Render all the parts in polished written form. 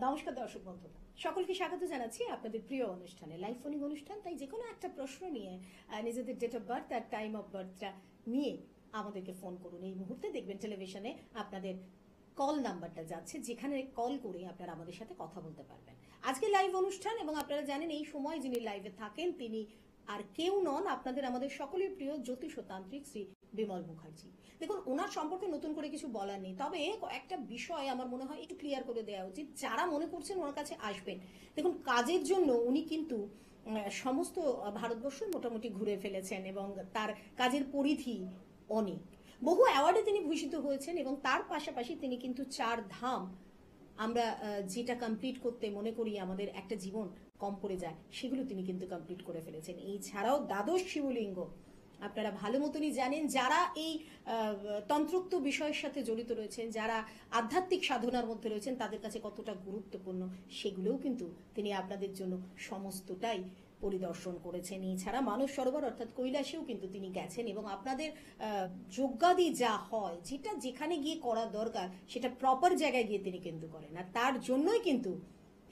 নমস্কার দর্শক বন্ধুরা, সকলকে স্বাগত জানাচ্ছি আপনাদের প্রিয় অনুষ্ঠানে লাইভ ফোনিং অনুষ্ঠান। তাই যে কোনো একটা প্রশ্ন নিয়ে নিজেদের ডেট অফ বার্থ আর টাইম অফ বার্থটা নিয়ে আমাদেরকে ফোন করুন। এই মুহূর্তে দেখবেন টেলিভিশনে আপনাদের কল নাম্বারটা যাচ্ছে, যেখানে কল করে আপনারা আমাদের সাথে কথা বলতে পারবেন। আজকে লাইভ অনুষ্ঠান এবং আপনারা জানেন এই সময় যিনি লাইভে থাকেন তিনি আর কেউ নন, আপনাদের আমাদের সকলের প্রিয় জ্যোতিষ তান্ত্রিক শ্রী বিমল মুখার্জি। দেখুন, ওনার সম্পর্কে নতুন করে কিছু বলার নেই, তবে একটা বিষয় আমার মনে হয় একটু ক্লিয়ার করে দেওয়া উচিত যারা মনে করছেন ওনার কাছে আসবেন। দেখুন, কাজের জন্য উনি কিন্তু সমস্ত ভারতবর্ষ মোটামুটি ঘুরে ফেলেছেন এবং তার কাজের পরিধি অনেক, বহু অ্যাওয়ার্ডে তিনি ভূষিত হয়েছেন এবং তার পাশাপাশি তিনি কিন্তু 4 ধাম আমরা যেটা কমপ্লিট করতে মনে করি আমাদের একটা জীবন কম পড়ে যায়, সেগুলো তিনি কিন্তু কমপ্লিট করে ফেলেছেন। এই ছাড়াও দ্বাদশ শিবলিঙ্গ আপনারা ভালো মতনই জানেন। যারা এই তন্ত্রোক্ত বিষয়ের সাথে জড়িত রয়েছেন, যারা আধ্যাত্মিক সাধনার মধ্যে রয়েছেন, তাদের কাছে কতটা গুরুত্বপূর্ণ সেগুলোও কিন্তু তিনি আপনাদের জন্য সমস্তটাই পরিদর্শন করেছেন। এছাড়া মানস সরোবর অর্থাৎ কৈলাসেও কিন্তু তিনি গেছেন এবং আপনাদের যজ্ঞাদি যা হয়, যেটা যেখানে গিয়ে করা দরকার সেটা প্রপার জায়গায় গিয়ে তিনি কিন্তু করেন। আর তার জন্যই কিন্তু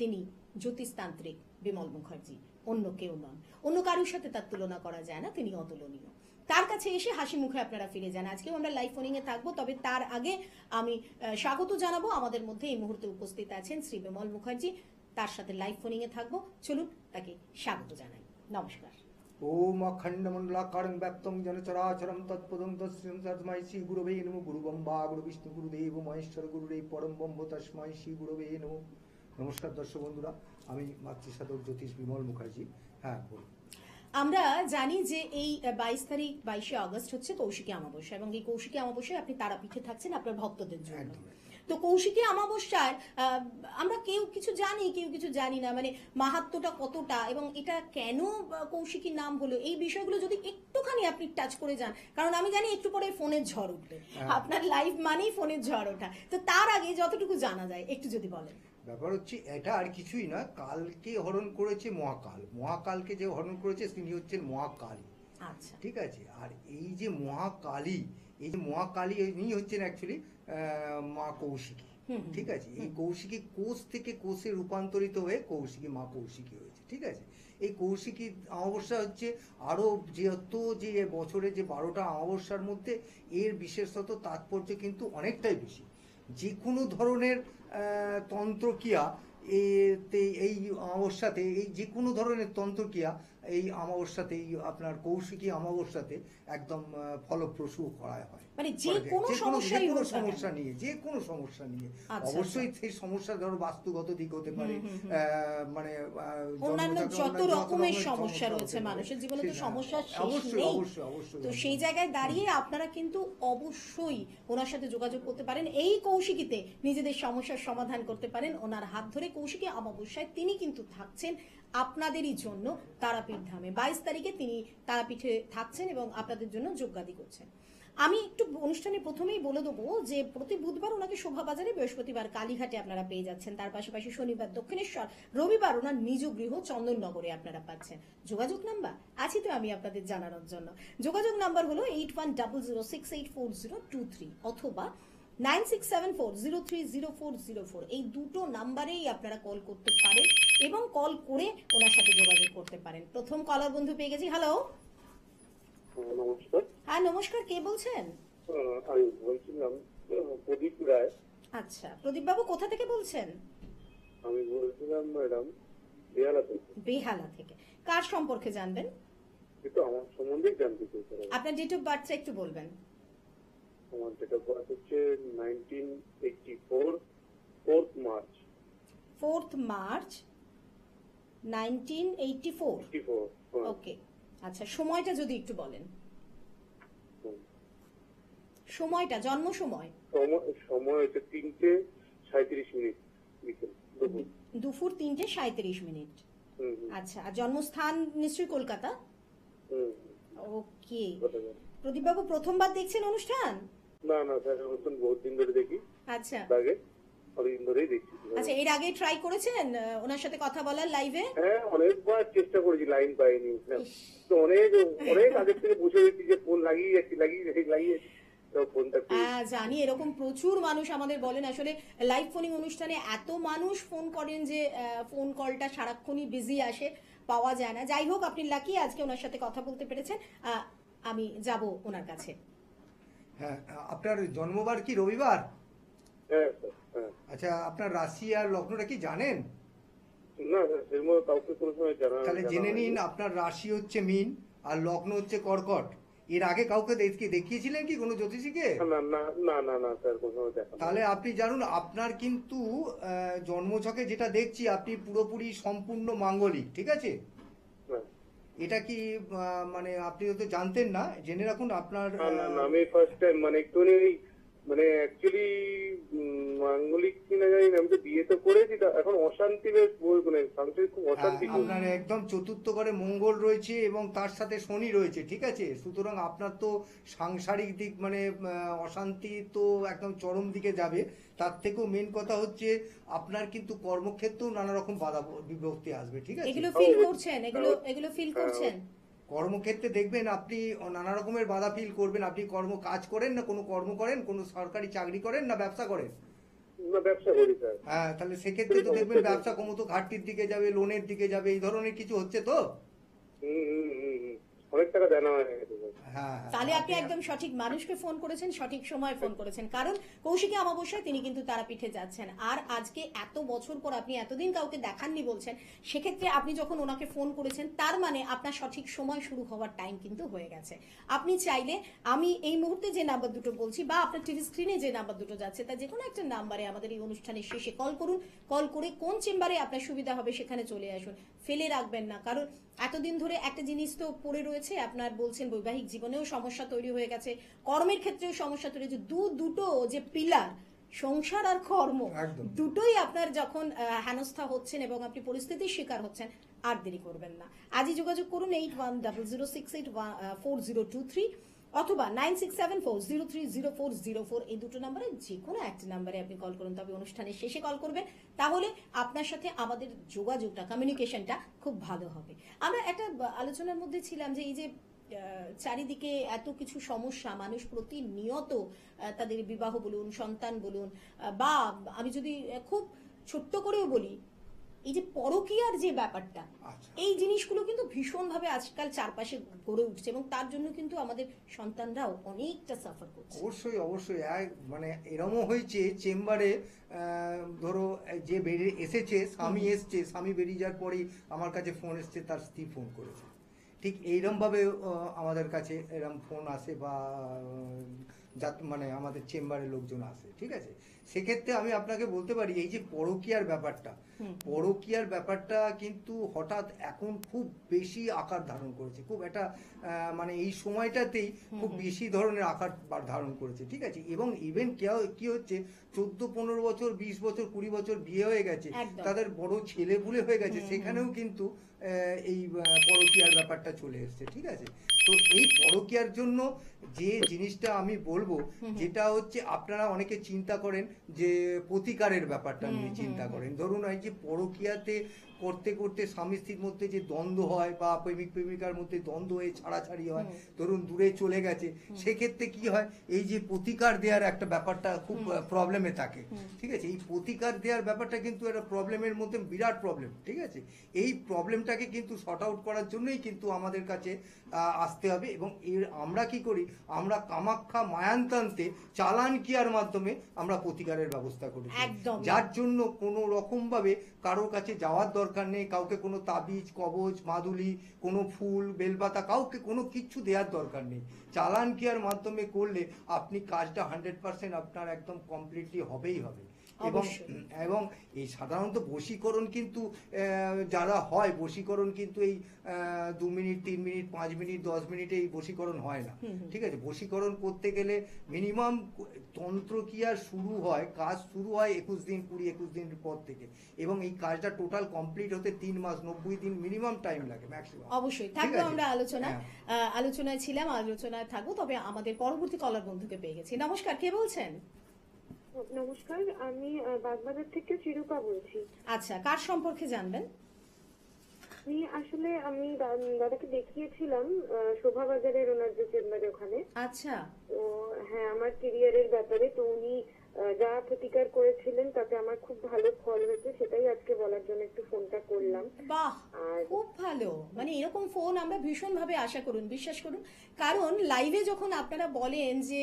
তিনি জ্যোতিষতান্ত্রিক বিমল মুখার্জি, অন্য কেউ নন। অন্য কারোর সাথে তার তুলনা করা যায় না, তিনি অতুলনীয়। তার কাছে এসে হাসি মুখে আপনারা ফিরে যান। আজকেও আমরা লাইভ ফোনিং এ থাকবো, তবে তার আগে আমি স্বাগত জানাবো। আমাদের মধ্যে এই মুহূর্তে উপস্থিত আছেন শ্রী বিমল মুখার্জি, তার সাথে লাইভ ফোনিং এ থাকবো। চলুন তাকে স্বাগত জানাই। নমস্কার। ওম অখণ্ডমণ্ডলাকারং ব্যাপ্তং যেন চরাচরম তৎপদং তস্মিং তস্मै শ্রী গুরবে নমঃ। গুরু ব্রহ্মা গুরু বিষ্ণু গুরুদেব মহেশ্বর গুরুদেব পরম ব্রহ্ম তস্मै শ্রী গুরবে নমঃ। নমস্কার দর্শক বন্ধুরা, আমি মাতৃসাধক জ্যোতিষ বিমল মুখার্জি। হ্যাঁ, বলুন। আমরা জানি যে এই 22 তারিখ 22শে আগস্ট হচ্ছে কৌশিকী অমাবস্যা এবং এই কৌশিকী অমাবস্যায় আপনি তারাপীঠে থাকছেন আপনার ভক্তদের জন্য। তো কৌশিকী অমাবস্যার আমরা কেউ কিছু জানি, কেউ কিছু জানি না, মানে মাহাত্ম্যটা কতটা এবং এটা কেন কৌশিকী নাম হলো, এই বিষয়গুলো যদি একটুখানি আপনি টাচ করে যান, কারণ আমি জানি একটু পরে ফোনের ঝড় উঠবে, আপনার লাইভ মানেই ফোনের ঝড় ওঠা। তো তার আগে যতটুকু জানা যায় একটু যদি বলেন। ব্যাপার হচ্ছে এটা আর কিছুই না, কালকে হরণ করেছে মহাকাল। মহাকালকে যে হরণ করেছে তিনি হচ্ছেন মহাকালী। আচ্ছা, ঠিক আছে। আর এই যে মহাকালী, এই যে মহাকালী ইনি হচ্ছেন অ্যাকচুয়ালি মা কৌশিকী। ঠিক আছে। এই কৌশিকী কোষ থেকে কোষে রূপান্তরিত হয়ে কৌশিকী মা কৌশিকী হয়েছে। ঠিক আছে। এই কৌশিকী অমাবস্যা হচ্ছে আরো যেহেতু যে বছরে যে 12টা অমাবস্যার মধ্যে এর বিশেষত তাৎপর্য কিন্তু অনেকটাই বেশি। যে কোনো ধরনের তন্ত্রক্রিয়া এই অমাবস্যাতে, এই যে কোনো ধরনের তন্ত্রক্রিয়া এই অমাবস্যাতেই আপনার কৌশিকী অমাবস্যাতে একদম ফলপ্রসূ করা হয়। মানে যে কোনো সমস্যা নিয়ে, যে কোনো সমস্যা নিয়ে, অবশ্যই সেই সমস্যা ধরো বাস্তুগত দিক হতে পারে, মানে অন্যান্য যত রকমের সমস্যা রয়েছে মানুষের জীবনে, তো সমস্যা শেষ নেই। তো সেই জায়গায় দাঁড়িয়ে আপনারা কিন্তু অবশ্যই ওনার সাথে যোগাযোগ করতে পারেন, এই কৌশিকীতে নিজেদের সমস্যার সমাধান করতে পারেন ওনার হাত ধরে। কৌশিকী অমাবস্যায় তিনি কিন্তু থাকছেন আপনাদেরই জন্য তারাপীঠ ধামে। 22 তারিখে তিনি তারাপীঠে থাকছেন এবং আপনাদের জন্য যজ্ঞাদি করছেন। আমি একটু অনুষ্ঠানে প্রথমেই বলে দেবো যে প্রতি বুধবার ওনাকে শোভাবাজারে, বৃহস্পতিবার কালীঘাটে আপনারা পেয়ে যাচ্ছেন, তার পাশাপাশি শনিবার দক্ষিণেশ্বর, রবিবার ওনার নিজ গৃহ চন্দননগরে আপনারা পাচ্ছেন। যোগাযোগ নাম্বার আছে তো আমি আপনাদের জানানোর জন্য। যোগাযোগ নাম্বার হলো 8100684023 অথবা 9674030404। এই দুটো নাম্বারেই আপনারা কল করতে পারেন এবং কল করে ওনার সাথে যোগাযোগ করতে পারেন। প্রথম কলার বন্ধু পেয়ে গেছি। হ্যালো। নমস্কার। হ্যাঁ নমস্কার, কে বলছেন? আমি বলছিলাম প্রদীপ রায়। আচ্ছা, প্রদীপ বাবু কোথা থেকে বলছেন? আমি বলছিলাম ম্যাডাম বেহালা থেকে। বেহালা থেকে। কার সম্পর্কে জানবেন? কিন্তু আমার সম্বন্ধে জানতে চাই। আপনার ডেট অফ বার্থটা একটু বলবেন। আমার ডেট অফ বার্থ হচ্ছে 1984 4th মার্চ। 4th March 1984। ওকে, আচ্ছা, সময়টা যদি একটু বলেন। সময়টা, জন্ম সময়? সময় হচ্ছে 3:37 বিকেল, দুপুর 3:37। আচ্ছা, আর জন্মস্থান নিশ্চয়ই কলকাতা। ওকে। প্রদীপ বাবু প্রথমবার দেখছেন অনুষ্ঠান? না না স্যার, অনুষ্ঠান বহুত দিন ধরে দেখি। আচ্ছা, আগে অনেকদিন ধরেই দেখছি। আচ্ছা, এর আগে ট্রাই করেছেন ওনার সাথে কথা বলার লাইভে? হ্যাঁ, অনেকবার চেষ্টা করেছি, লাইন পাইনি। তো অনেক আগের থেকে বুঝে গেছি যে ফোন লাগিয়ে যাচ্ছি। তো ফোনটা জানি এরকম প্রচুর মানুষ আমাদের বলেন আসলে লাইভ ফোনিং অনুষ্ঠানে এত মানুষ ফোন করেন যে ফোন কলটা সারাক্ষণই বিজি আসে, পাওয়া যায় না। যাই হোক, আপনি লাকি আজকে ওনার সাথে কথা বলতে পেরেছেন। আমি যাব ওনার কাছে। হ্যাঁ, আপনার জন্মবার কি রবিবার? হ্যাঁ স্যার, হ্যাঁ। আচ্ছা, আপনার রাশি আর লগ্নটা কি জানেন? না স্যার, সেরকম কাউকে কোনো সময় তাহলে জেনে হয়নি। নিন, আপনার রাশি হচ্ছে মীন আর লগ্ন হচ্ছে কর্কট। এর আগে কাউকে দেখিয়েছিলেন কি কোনো জ্যোতিষীকে? না না না না না স্যার, কোনো সময় দেখা তাহলে আপনি জানুন, আপনার কিন্তু জন্মছকে যেটা দেখছি আপনি পুরোপুরি সম্পূর্ণ মাঙ্গলিক, ঠিক আছে? হ্যাঁ। এটা কি মানে আপনি হয়তো জানতেন না, জেনে রাখুন আপনার না না না, আমি ফার্স্ট টাইম মানে একটুখানি মানে অ্যাকচুয়ালি মাঙ্গলিক কিনা জানি না, আমি তো বিয়ে তো করেছি, তা এখন অশান্তি বেশ মানে সংসারে খুব অশান্তি চলছে। আপনার একদম চতুর্থ ঘরে মঙ্গল রয়েছে এবং তার সাথে শনি রয়েছে, ঠিক আছে? সুতরাং আপনার তো সাংসারিক দিক মানে অশান্তি তো একদম চরম দিকে যাবে। তার থেকেও মেন কথা হচ্ছে আপনার কিন্তু কর্মক্ষেত্রেও নানা রকম বাধা বিভক্তি আসবে, ঠিক আছে? এগুলো ফিল করছেন? এগুলো ফিল করছেন? কর্মক্ষেত্রে দেখবেন আপনি নানা রকমের বাধা ফিল করবেন। আপনি কাজ করেন না, কোনো কর্ম করেন, কোনো সরকারি চাকরি করেন না ব্যবসা করেন? না, ব্যবসা করি স্যার। হ্যাঁ, তাহলে সেক্ষেত্রে তো দেখবেন ব্যবসা ক্রমশ ঘাটতির দিকে যাবে, লোনের দিকে যাবে, এই ধরনের কিছু হচ্ছে তো। হুম। অনেক টাকা দেনা হয়ে গেছে স্যার। হ্যাঁ, তাহলে আপনি একদম সঠিক মানুষকে ফোন করেছেন, সঠিক সময় ফোন করেছেন। কারণ কৌশিকী অমাবস্যায় তিনি কিন্তু তারাপীঠে যাচ্ছেন। আর আজকে এত বছর পর আপনি এতদিন কাউকে দেখাননি বলছেন, সেক্ষেত্রে আপনি যখন ওনাকে ফোন করেছেন তার মানে আপনার সঠিক সময় শুরু হওয়ার টাইম কিন্তু হয়ে গেছে। আপনি চাইলে আমি এই মুহূর্তে যে নাম্বার দুটো বলছি বা আপনার টিভি স্ক্রিনে যে নাম্বার দুটো যাচ্ছে তা যে কোনো একটা নাম্বারে আমাদের এই অনুষ্ঠানের শেষে কল করুন। কল করে কোন চেম্বারে আপনার সুবিধা হবে সেখানে চলে আসুন, ফেলে রাখবেন না। কারণ এতদিন ধরে একটা জিনিস তো পড়ে রয়েছে, আপনার বলছেন বৈবাহিক জীবনেও সমস্যা তৈরি হয়ে গেছে, কর্মের ক্ষেত্রেও সমস্যা তৈরি হয়েছে। দুটো যে পিলার, সংসার আর কর্ম, একদম। দুটোই আপনার যখন হেনস্থা হচ্ছেন এবং আপনি পরিস্থিতির শিকার হচ্ছেন, আর দেরি করবেন না। আজই যোগাযোগ করুন 8100684023 অথবা 9674030404। এই দুটো নাম্বারে যে কোনো একটা নাম্বারে আপনি কল করুন, তবে অনুষ্ঠানের শেষে কল করবেন, তাহলে আপনার সাথে আমাদের যোগাযোগটা, কমিউনিকেশনটা খুব ভালো হবে। আমরা একটা আলোচনার মধ্যে ছিলাম যে এই যে চারিদিকে এত কিছু সমস্যা, মানুষ প্রতিনিয়ত তাদের বিবাহ বলুন, সন্তান বলুন, বা আমি যদি খুব ছোট্ট করেও বলি, এই যে পরকীয়ার যে ব্যাপারটা, আচ্ছা। এই জিনিসগুলো কিন্তু ভীষণভাবে আজকাল চারপাশে গড়ে উঠছে এবং তার জন্য কিন্তু আমাদের সন্তানরাও অনেকটা সাফার করছে। অবশ্যই মানে এরমও হয়েছে চেম্বারে, ধরো যে বেরিয়ে এসেছে, স্বামী এসছে, স্বামী বেরিয়ে যাওয়ার পরেই আমার কাছে ফোন এসছে, তার স্ত্রী ফোন করেছে। ঠিক এইরকম ভাবে আমাদের কাছে এরকম ফোন আসে বা মানে আমাদের চেম্বারে লোকজন আসে, ঠিক আছে? সেক্ষেত্রে আমি আপনাকে বলতে পারি এই যে পরকীয়ার ব্যাপারটা কিন্তু হঠাৎ এখন খুব বেশি আকার ধারণ করেছে, খুব একটা মানে এই সময়টাতেই খুব বেশি ধরনের আকার ধারণ করেছে, ঠিক আছে? এবং ইভেন কি হচ্ছে, 14-15 বছর, 20 বছর, 20 বছর বিয়ে হয়ে গেছে, তাদের বড় ছেলে পুলে হয়ে গেছে, সেখানেও কিন্তু এই পরকীয়ার ব্যাপারটা চলে এসছে, ঠিক আছে? তো এই পরকীয়ার জন্য যে জিনিসটা আমি বলবো, যেটা হচ্ছে আপনারা অনেকে চিন্তা করেন যে প্রতিকারের ব্যাপারটা নিয়ে চিন্তা করেন। ধরুন এই যে পরকীয়াতে করতে করতে স্বামী স্ত্রীর মধ্যে যে দ্বন্দ্ব হয় বা প্রেমিক প্রেমিকার মধ্যে দ্বন্দ্ব হয়ে ছাড়াছাড়ি হয়, ধরুন দূরে চলে গেছে, সেক্ষেত্রে কি হয়, এই যে প্রতিকার দেওয়ার একটা ব্যাপারটা খুব প্রবলেমে থাকে, ঠিক আছে? এই প্রতিকার দেওয়ার ব্যাপারটা কিন্তু একটা প্রবলেমের মধ্যে বিরাট প্রবলেম, ঠিক আছে? এই প্রবলেমটাকে কিন্তু শর্ট আউট করার জন্যই কিন্তু আমাদের কাছে আসতে হবে। এবং আমরা কি করি, আমরা কামাখ্যা মায়ান্তান্তে চালান কিয়ার মাধ্যমে আমরা প্রতিকারের ব্যবস্থা করি, যার জন্য কোনো রকম ভাবে কারোর কাছে যাওয়ার দরকার নেই, কাউকে কোনো তাবিজ, কবজ, মাদুলি, কোনো ফুল, বেলপাতা, কাউকে কোনো কিচ্ছু দেওয়ার দরকার নেই। চালান কিয়ার মাধ্যমে করলে আপনি কাজটা 100% আপনার একদম কমপ্লিটলি হবেই হবে। এবং এই সাধারণত বশীকরণ কিন্তু যারা হয়, বশীকরণ কিন্তু এই 2 মিনিট, 3 মিনিট, 5 মিনিট, 10 মিনিটে এই বশীকরণ হয় না, ঠিক আছে? বশীকরণ করতে গেলে মিনিমাম তন্ত্রক্রিয়া শুরু হয়, কাজ শুরু হয় 21 দিন, 20-21 দিনের পর থেকে, এবং এই কাজটা টোটাল কমপ্লিট হতে 3 মাস 90 দিন মিনিমাম টাইম লাগে, ম্যাক্সিমাম। অবশ্যই থাকবো আমরা আলোচনায় ছিলাম, আলোচনায় থাকবো। তবে আমাদের পরবর্তী কলার বন্ধুকে পেয়ে গেছি। নমস্কার, কে বলছেন? নমস্কার, আমি বাগবাজার থেকে চিরুপা বলছি। আচ্ছা, কার সম্পর্কে জানবেন? আমি দাদাকে দেখিয়েছিলাম শোভাবাজারের ওনার যে চেম্বারে ওখানে। আচ্ছা, তো হ্যাঁ, আমার কেরিয়ারের ব্যাপারে তো উনি যা প্রতিকার করেছিলেন তাতে আমার খুব ভালো ফল হয়েছে, সেটাই আজকে বলার জন্য একটু ফোনটা করলাম। বাহ, আর- খুব ভালো। মানে এরকম ফোন আমরা ভীষণ ভাবে আশা করুন, বিশ্বাস করুন। কারণ লাইভে যখন আপনারা বলেন যে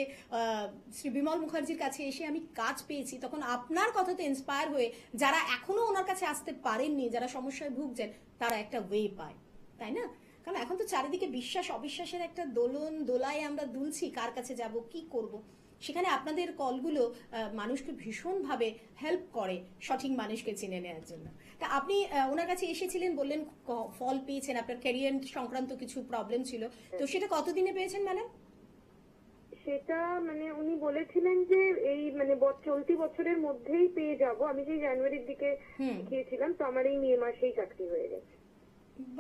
শ্রী বিমল মুখার্জির কাছে এসে আমি কাজ পেয়েছি, তখন আপনার কথাতে ইন্সপায়ার হয়ে যারা এখনো ওনার কাছে আসতে পারেননি, যারা সমস্যায় ভুগছেন, তারা একটা ওয়ে পায়, তাই না? কারণ এখন তো চারিদিকে বিশ্বাস অবিশ্বাসের একটা দোলন দোলায় আমরা দুলছি, কার কাছে যাব, কি করব। সেখানে আপনাদের কলগুলো মানুষকে ভীষণভাবে হেল্প করে সঠিক মানুষকে চিনে নেওয়ার জন্য। তা আপনি ওনার কাছে এসেছিলেন, বললেন ফল পেয়েছেন, আপনার ক্যারিয়ার সংক্রান্ত কিছু প্রবলেম ছিল, তো সেটা কতদিনে পেয়েছেন ম্যাডাম? সেটা মানে উনি বলেছিলেন যে এই মানে চলতি বছরের মধ্যেই পেয়ে যাব। আমি যে জানুয়ারির দিকে দেখিয়েছিলাম, তো আমার এই মে মাসেই চাকরি হয়ে গেছে।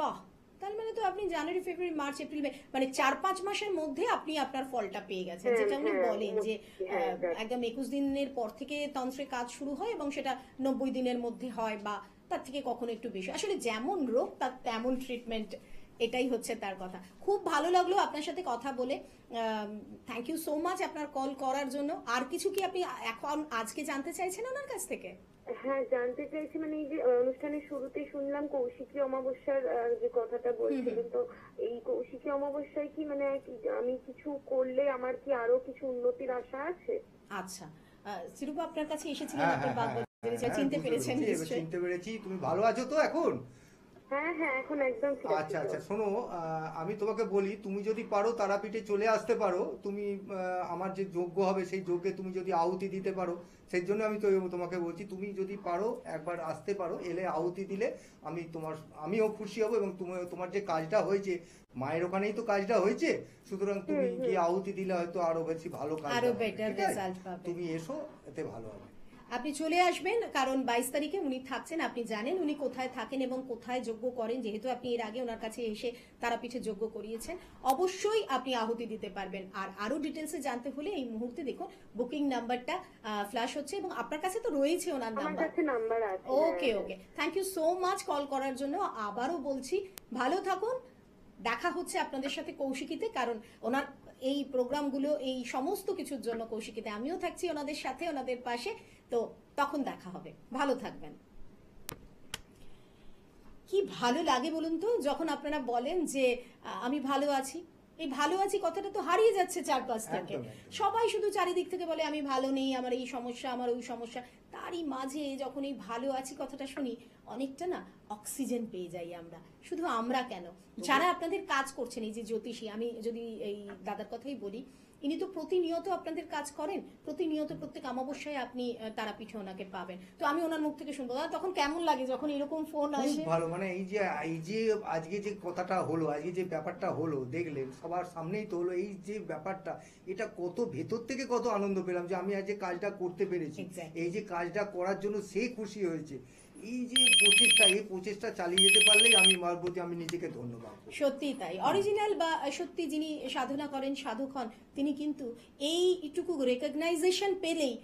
বাহ, তার মানে তো আপনি জানুয়ারি ফেব্রুয়ারি মার্চ এপ্রিল মে মানে 4-5 মাসের মধ্যে আপনি আপনার ফলটা পেয়ে গেছেন। হ্যাঁ, যেটা উনি হ্যাঁ, বলেন যে হ্যাঁ, একদম 21 দিনের পর থেকে তন্ত্রে কাজ শুরু হয় এবং সেটা 90 দিনের মধ্যে হয় বা তার থেকে কখনো একটু বেশি। আসলে যেমন রোগ তার তেমন ট্রিটমেন্ট, এটাই হচ্ছে তার কথা। খুব ভালো লাগলো আপনার সাথে কথা বলে। থ্যাংক ইউ সো মাচ আপনার কল করার জন্য। আর কিছু কি আপনি এখন আজকে জানতে চাইছেন ওনার কাছ থেকে? হ্যাঁ, জানতে চাইছি মানে এই যে অনুষ্ঠানের শুরুতেই শুনলাম কৌশিকী অমাবস্যার যে কথাটা বলছিলেন, তো এই কৌশিকী অমাবস্যায় কি মানে আমি কিছু করলে আমার কি আরো কিছু উন্নতির আশা আছে? আচ্ছা, সিরুপা আপনার কাছে এসেছিলেন, হ্যাঁ, আপনি হ্যাঁ, বাগবাজারে, হ্যাঁ, চিনতে বুঝতে পেরেছেন পেরেছি, এবার নিশ্চয়ই? চিনতে পেরেছি। তুমি ভালো আছো তো এখন? হ্যাঁ হ্যাঁ, এখন একদম ঠিক আছে। আচ্ছা আচ্ছা, শোনো, আমি তোমাকে বলি, তুমি যদি পারো তারাপীঠে চলে আসতে পারো। তুমি আমার যে যজ্ঞ হবে সেই যজ্ঞে তুমি যদি আহুতি দিতে পারো, সেই জন্য আমি তো তোমাকে বলছি, তুমি যদি পারো একবার আসতে পারো, এলে আহুতি দিলে আমিও খুশি হব। এবং তোমার যে কাজটা হয়েছে, মায়ের ওখানেই তো কাজটা হয়েছে, সুতরাং তুমি গিয়ে আহুতি দিলে হয়তো আরো বেশি ভালো কাজ আরো হবে, better ঠিক আছে? result পাবে। তুমি এসো, এতে ভালো হবে। আপনি চলে আসবেন, কারণ 22 তারিখে উনি থাকছেন। আপনি জানেন উনি কোথায় থাকেন এবং কোথায় যজ্ঞ করেন, যেহেতু আপনি এর আগে ওনার কাছে এসে তারাপীঠে যজ্ঞ করিয়েছেন। অবশ্যই আপনি আহুতি দিতে পারবেন। আর আরো ডিটেলসে জানতে হলে এই মুহূর্তে দেখুন বুকিং নাম্বারটা ফ্ল্যাশ হচ্ছে এবং আপনার কাছে তো রয়েছে ওনার আমার নাম্বার। কাছে নাম্বার আছে। Okay okay, thank you so much call করার জন্য। আবারও বলছি, ভালো থাকুন। দেখা হচ্ছে আপনাদের সাথে কৌশিকীতে, কারণ ওনার এই প্রোগ্রামগুলো, এই সমস্ত কিছুর জন্য কৌশিকীতে আমিও থাকছি ওনাদের সাথে, ওনাদের পাশে। তো তখন দেখা হবে। ভালো থাকবেন। কি ভালো লাগে বলুন তো, যখন আপনারা বলেন যে আমি ভালো আছি। এই ভালো আছি কথাটা তো হারিয়ে যাচ্ছে চারপাশ থেকে। একদম, একদম। সবাই শুধু চারিদিক থেকে বলে আমি ভালো নেই, আমার এই সমস্যা, আমার ওই সমস্যা। তারই মাঝে যখন এই ভালো আছি কথাটা শুনি, অনেকটা না অক্সিজেন পেয়ে যাই আমরা। শুধু আমরা কেন, যারা আপনাদের কাজ করছেন, এই যে জ্যোতিষী, আমি যদি এই দাদার কথাই বলি, ইনি তো প্রতিনিয়ত আপনাদের কাজ করেন। প্রতিনিয়ত প্রত্যেক অমাবস্যায় আপনি তারাপীঠে ওনাকে পাবেন। তো আমি ওনার মুখ থেকে শুনবো, দাদা তখন কেমন লাগে যখন এরকম ফোন খুব আসে? ভালো, মানে এই যে আজকে যে কথাটা হলো, আজকে যে ব্যাপারটা হলো, দেখলেন সবার সামনেই তো হলো। এই যে ব্যাপারটা, এটা কত ভেতর থেকে কত আনন্দ পেলাম যে আমি আজ যে কাজটা করতে পেরেছি। Exactly. এই যে কাজটা করার জন্য সে খুশি হয়েছে। এই যে প্রচেষ্টা চালিয়ে যেতে পারলেই আমি মার প্রতি আমি নিজেকে ধন্যবাদ করি। সত্যি তাই। অরিজিনাল বা সত্যি যিনি সাধনা করেন, সাধক হন, তিনি কিন্তু এইটুকু রেকগনাইজেশন পেলেই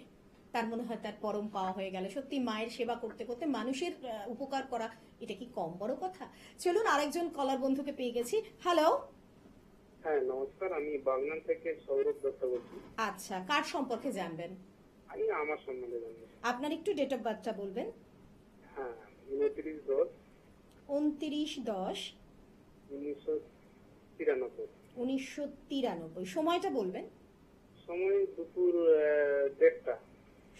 তার মনে হয় তার পরম পাওয়া হয়ে গেল। সত্যি মায়ের সেবা করতে করতে মানুষের উপকার করা, এটা কি কম বড় কথা? চলুন আরেকজন কলার বন্ধুকে পেয়ে গেছি। হ্যালো, হ্যাঁ নমস্কার, আমি বাগনান থেকে সৌরভ দত্ত বলছি। আচ্ছা, কার সম্পর্কে জানবেন? আমি আমার সম্বন্ধে জানবো। আপনার একটু ডেট অফ বার্থটা বলবেন। হ্যাঁ, 29/10/1993। 29/10/1993। সময়টা বলবেন। সময় দুপুর 1:30টা।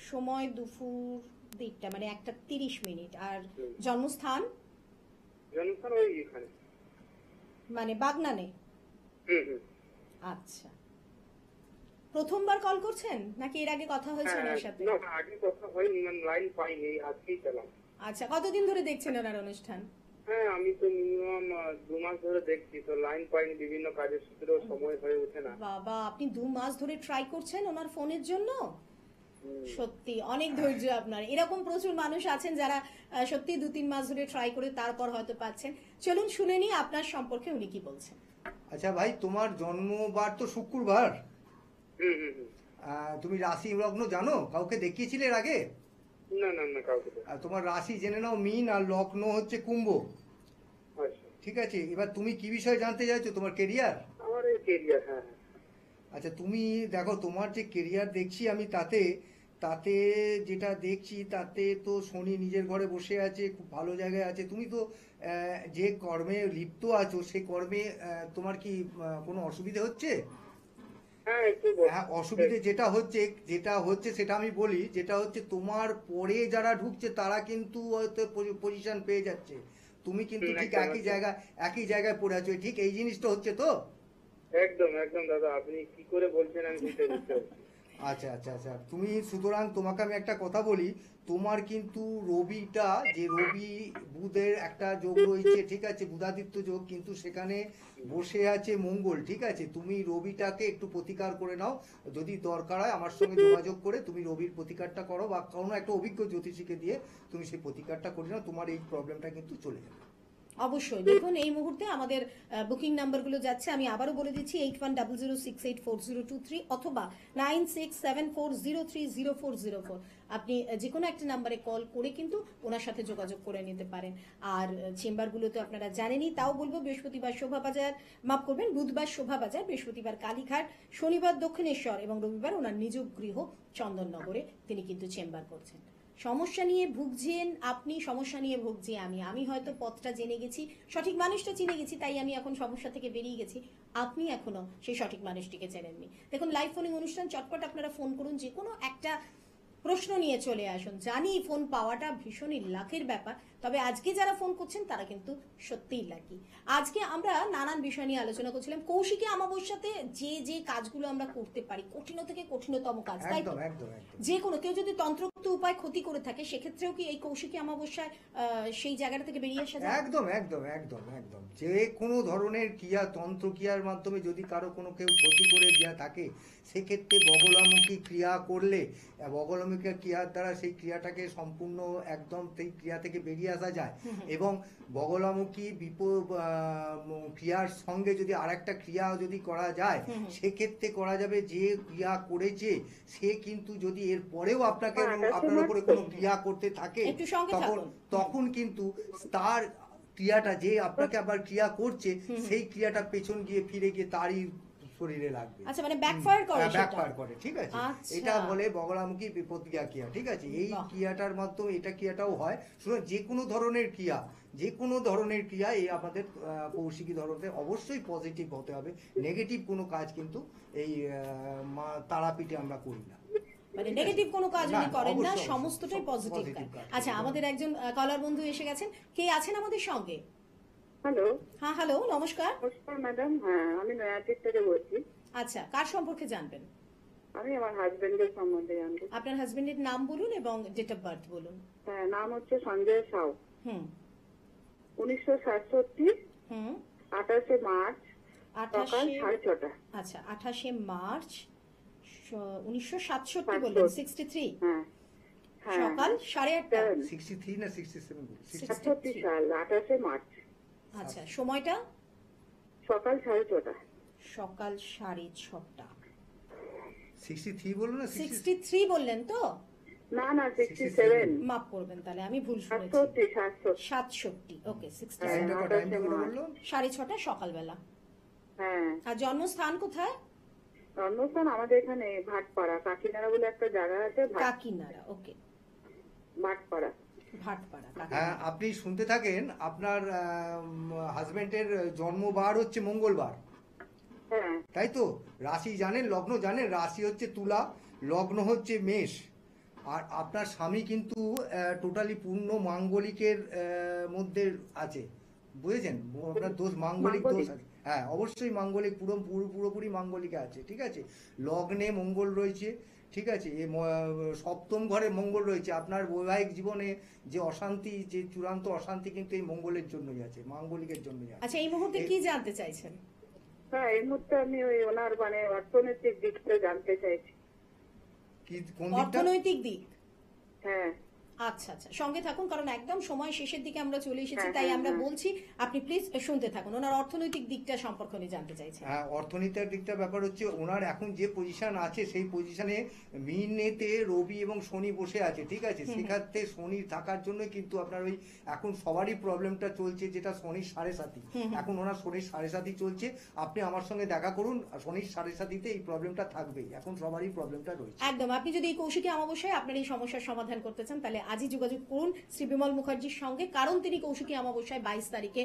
সময় দুপুর 1:30, মানে 1:30। আর জন্মস্থান? জন্মস্থান ওই এখানে। মানে বাগনানে? হুম। আচ্ছা, প্রথমবার কল করছেন নাকি এর আগে কথা হয়েছে ওনার সাথে? না, আগে কথা হয়নি, মানে লাইন পাইনি, আজকেই পেলাম। আচ্ছা, কতদিন ধরে দেখছেন ওনার অনুষ্ঠান? হ্যাঁ, আমি তো মিনিমাম 2 মাস ধরে দেখছি, তো লাইন পাইনি, বিভিন্ন কাজের সূত্রেও সময় হয়ে ওঠে না। বাবা, আপনি 2 মাস ধরে ট্রাই করছেন ওনার ফোনের জন্য? সত্যি অনেক ধৈর্য আপনার। এরকম প্রচুর মানুষ আছেন যারা সত্যি 2-3 মাস ধরে ট্রাই করে তারপর হয়তো পাচ্ছেন। চলুন শুনে নিই আপনার সম্পর্কে উনি কি বলছেন। আচ্ছা ভাই, তোমার জন্মবার তো শুক্রবার। হুম। তুমি রাশি লগ্ন জানো? কাউকে দেখিয়েছিলে এর আগে? না, কাউকে দেখিনি। আর তোমার রাশি জেনে নাও মীন, আর লগ্ন হচ্ছে কুম্ভ। আচ্ছা। ঠিক আছে, এবার তুমি কি বিষয়ে জানতে চাইছো? তোমার কেরিয়ার? আমার এই কেরিয়ার, হ্যাঁ। আচ্ছা, তুমি দেখো, তোমার যে কেরিয়ার দেখছি আমি, তাতে তাতে যেটা দেখছি তাতে তো শনি নিজের ঘরে বসে আছে, খুব ভালো জায়গায় আছে। তুমি তো যে কর্মে লিপ্ত আছো সে কর্মে তোমার কি কোনো অসুবিধা হচ্ছে? হ্যাঁ, একটু হ্যাঁ, অসুবিধে যেটা হচ্ছে সেটা আমি বলি। যেটা হচ্ছে, তোমার পরে যারা ঢুকছে তারা কিন্তু হয়তো পজিশন পেয়ে যাচ্ছে, তুমি কিন্তু ঠিক একদম, একই জায়গায় পড়ে আছো। ঠিক এই জিনিসটা হচ্ছে তো? একদম একদম দাদা, আপনি কি করে বলছেন আমি বুঝতে পারছি। আচ্ছা আচ্ছা আচ্ছা, তুমি সুতরাং তোমাকে আমি একটা কথা বলি, তোমার কিন্তু রবিটা, যে রবি বুধের একটা যোগ রয়েছে, ঠিক আছে, বুধাদিত্য যোগ, কিন্তু সেখানে বসে আছে মঙ্গল, ঠিক আছে। তুমি রবিটাকে একটু প্রতিকার করে নাও, যদি দরকার হয় আমার সঙ্গে যোগাযোগ করে তুমি রবির প্রতিকারটা করো, বা কোনো একটা অভিজ্ঞ জ্যোতিষীকে দিয়ে তুমি সেই প্রতিকারটা করে নাও, তোমার এই প্রবলেমটা কিন্তু চলে যাবে। অবশ্যই দেখুন, এই মুহূর্তে আমাদের বুকিং নাম্বারগুলো যাচ্ছে, আমি আবারও বলে দিচ্ছি 8100684023 অথবা 9674030404। আপনি যে কোনো একটা নাম্বারে কল করে কিন্তু ওনার সাথে যোগাযোগ করে নিতে পারেন। আর চেম্বারগুলো তো আপনারা জানেনই, তাও বলবো বৃহস্পতিবার শোভাবাজার, মাফ করবেন, বুধবার শোভাবাজার, বৃহস্পতিবার কালীঘাট, শনিবার দক্ষিণেশ্বর এবং রবিবার ওনার নিজ গৃহ চন্দননগরে তিনি কিন্তু চেম্বার করছেন। সমস্যা নিয়ে ভুগছেন আপনি, সমস্যা নিয়ে ভুগছি আমি হয়তো পথটা জেনে গেছি, সঠিক মানুষটা চিনে গেছি, তাই আমি এখন সমস্যা থেকে বেরিয়ে গেছি। আপনি এখনো সেই সঠিক মানুষটিকে চেনেননি। দেখুন, লাইভ ফোনিং অনুষ্ঠান, চটপট আপনারা ফোন করুন, যে কোনো একটা প্রশ্ন নিয়ে চলে আসুন। জানি ফোন পাওয়াটা ভীষণই লাখের ব্যাপার, তবে আজকে যারা ফোন করছেন তারা কিন্তু সত্যিই লাকি। আজকে আমরা নানান বিষয় নিয়ে আলোচনা করছিলাম। কৌশিকী অমাবস্যাতে যে যে কাজগুলো আমরা করতে পারি, কঠিন থেকে কঠিনতম কাজ, তাই তো? একদম একদম একদম। যে কোনো কেউ যদি তন্ত্রোক্ত উপায় ক্ষতি করে থাকে, সেক্ষেত্রেও কি এই কৌশিকী অমাবস্যায় সেই জায়গাটা থেকে বেরিয়ে আসা যায়? একদম একদম একদম একদম, যে কোনো ধরনের ক্রিয়া, তন্ত্র ক্রিয়ার মাধ্যমে যদি কারো কোনো কেউ ক্ষতি করে দেওয়া থাকে, সেক্ষেত্রে বগলামুখী ক্রিয়া করলে, বগলামুখী ক্রিয়ার দ্বারা সেই ক্রিয়াটাকে সম্পূর্ণ একদম সেই ক্রিয়া থেকে বেরিয়ে আসা যায়। এবং বগলামুখী ক্রিয়ার সঙ্গে যদি আরেকটা ক্রিয়া যদি করা যায়, সেক্ষেত্রে করা যাবে যে ক্রিয়া করেছে সে কিন্তু যদি এর পরেও আপনাকে আপনার উপরে কোনো ক্রিয়া করতে থাকে, একটু সঙ্গে তখন থাকুন। তখন কিন্তু তার ক্রিয়াটা, যে আপনাকে আবার ক্রিয়া করছে, সেই ক্রিয়াটা পেছন গিয়ে ফিরে গিয়ে তারই শরীরে লাগবে। আচ্ছা, মানে ব্যাকফায়ার করে সেটা? ব্যাকফায়ার করে, ঠিক আছে। আচ্ছা। এটা বলে বগলামুখী প্রতিক্রিয়া ক্রিয়া, ঠিক আছে। এই বাহ। ক্রিয়াটার মাধ্যমে এটা ক্রিয়াটাও হয়। শুনুন, যে কোনো ধরনের ক্রিয়া, যে কোনো ধরনের ক্রিয়া, এই আমাদের কৌশিকী ধরনের অবশ্যই পজিটিভ হতে হবে। নেগেটিভ কোনো কাজ কিন্তু এই মা তারাপীঠে আমরা করি না। মানে নেগেটিভ কোনো কাজ উনি না, করেন না, অবশ্যই, সমস্তটাই পজিটিভ positive কাজ। কাজ। আচ্ছা, আমাদের একজন কলার বন্ধু এসে গেছেন, কে আছেন আমাদের সঙ্গে? হ্যালো, হ্যাঁ, হ্যালো, নমস্কার। নমস্কার ম্যাডাম। হ্যাঁ, আমি নয়াটির থেকে বলছি। আচ্ছা, কার সম্পর্কে জানবেন? আমি আমার হাজবেন্ডের সম্বন্ধে জানতে। আপনার হাজবেন্ডের নাম বলুন এবং ডেট অফ বার্থ বলুন। হ্যাঁ, নাম হচ্ছে সঞ্জয় সাউ। হুম 1967, হুম 28 মার্চ, সকাল 28 6:30। আচ্ছা, 28 মার্চ 1967 বললেন, 63। হ্যাঁ হ্যাঁ, সকাল 8:30। 63 না 67? 67 সাল, 28 মার্চ, আচ্ছা, সময়টা? সকাল 6:30। সকাল 6:30। 63 বলো না, 63 বললেন তো? না না, 67। মাফ করবেন, তাহলে আমি ভুল শুনেছি। 67। 67, ওকে, 67। টাইমটা টাইমটা করে বললো। 6:30 সকালবেলা। হ্যাঁ, আর জন্মস্থান কোথায়? জন্মস্থান আমাদের এখানে ভাটপাড়া, কাকিনাড়া বলে একটা জায়গা আছে। কাকিনাড়া, ওকে, ভাটপাড়া। ভাটপাড়া, হ্যাঁ, কাকিনাড়া। আপনি শুনতে থাকেন। আপনার হাজবেন্ডের জন্মবার হচ্ছে মঙ্গলবার, হ্যাঁ তাই তো? রাশি জানেন, লগ্ন জানেন? রাশি হচ্ছে তুলা, লগ্ন হচ্ছে মেষ। আর আপনার স্বামী কিন্তু টোটালি পূর্ণ মাঙ্গলিকের মধ্যে আছে, বুঝেছেন? আপনার দোষ, মাঙ্গলিক দোষ আছে। হ্যাঁ, অবশ্যই মাঙ্গলিক, পুরোপুরি মাঙ্গলিকে আছে, ঠিক আছে। লগ্নে মঙ্গল রয়েছে, ঠিক আছে। সপ্তম ঘরে মঙ্গল রয়েছে। আপনার বৈবাহিক জীবনে যে অশান্তি, যে চূড়ান্ত অশান্তি, কিন্তু এই মঙ্গলের জন্যই আছে, মাঙ্গলিকের জন্যই আছে। আচ্ছা, এই মুহূর্তে কি জানতে চাইছেন? হ্যাঁ, এই মুহূর্তে আমি ওই ওনার মানে অর্থনৈতিক দিকটা জানতে চাইছি। কি, কোন দিকটা? অর্থনৈতিক দিক। হ্যাঁ, আচ্ছা আচ্ছা, সঙ্গে থাকুন, কারণ একদম সময় শেষের দিকে আমরা চলে এসেছি, হ্যাঁ, তাই হ্যাঁ, আমরা হ্যাঁ। বলছি আপনি প্লিজ শুনতে থাকুন। ওনার অর্থনৈতিক দিকটা সম্পর্কে উনি জানতে চাইছেন। হ্যাঁ, অর্থনীতির দিকটা ব্যাপার হচ্ছে ওনার এখন যে পজিশন আছে সেই পজিশনে মিনেতে রবি এবং শনি বসে আছে, ঠিক আছে। সেক্ষেত্রে শনি থাকার জন্য কিন্তু আপনার ওই এখন সবারই প্রবলেমটা চলছে, যেটা শনির 7.5। এখন ওনার শনির 7.5 চলছে। আপনি আমার সঙ্গে দেখা করুন, শনির 7.5-তে এই প্রবলেমটা থাকবেই, এখন সবারই প্রবলেমটা রয়েছে। একদম, আপনি যদি এই কৌশিকী অমাবস্যায় আপনার এই সমস্যার সমাধান করতে চান তাহলে আজই যোগাযোগ করুন শ্রী বিমল মুখার্জির সঙ্গে, কারণ তিনি কৌশিকী অমাবস্যায় 22 তারিখে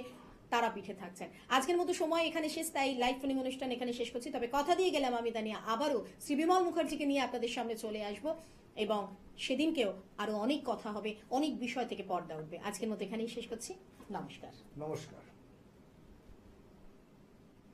তারাপীঠে থাকছেন। আজকের মতো সময় এখানে শেষ, তাই লাইভ ফোনিং অনুষ্ঠান এখানে শেষ করছি। তবে কথা দিয়ে গেলাম আমি দানিয়া আবারও শ্রী বিমল মুখার্জিকে নিয়ে আপনাদের সামনে চলে আসব, এবং সেদিনকেও আরো অনেক কথা হবে, অনেক বিষয় থেকে পর্দা উঠবে। আজকের মতো এখানেই শেষ করছি। নমস্কার। নমস্কার।